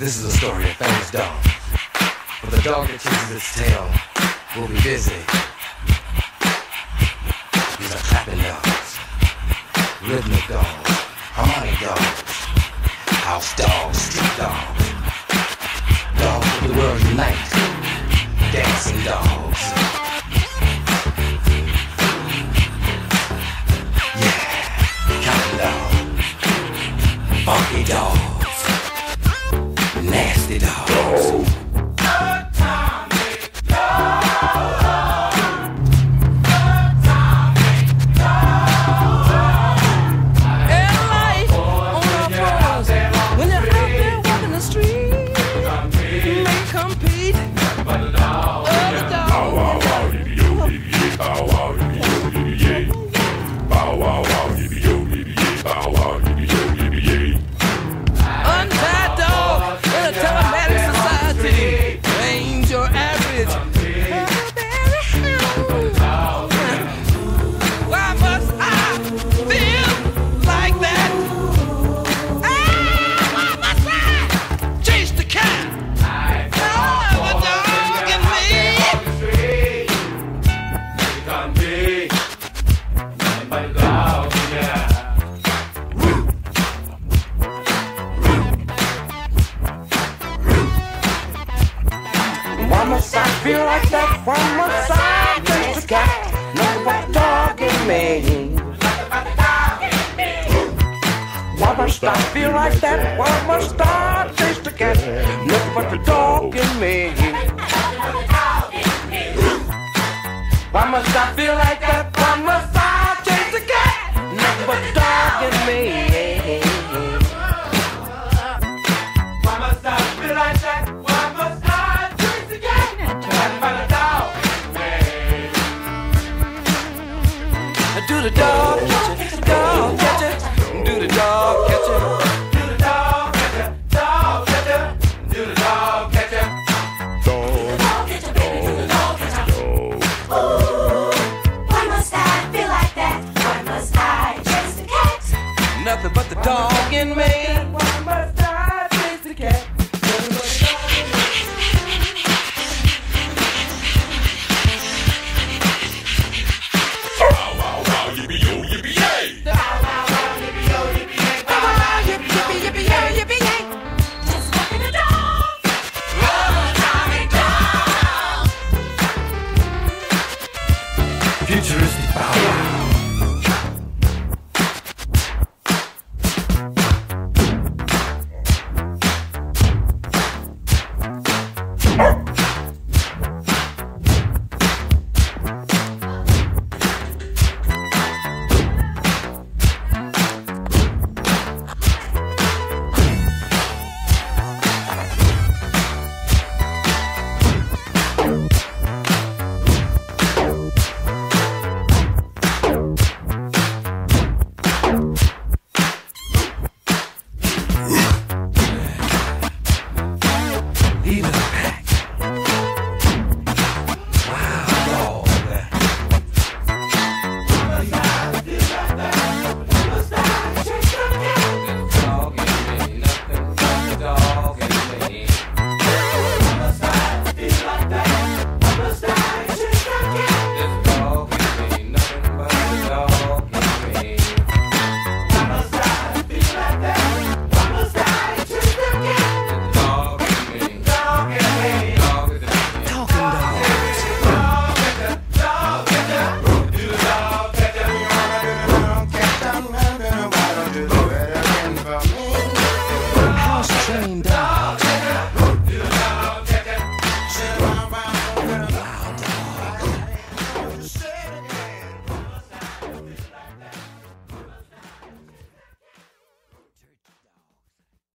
This is a story of famous dog. But the dog that chases its tail will be busy. These are clapping dogs, rhythmic dogs, harmonic dogs, house dogs, street dogs, dogs of the world unite, dancing dogs. Yeah, counting dogs, funky dogs, nasty dogs. Why must I feel like that?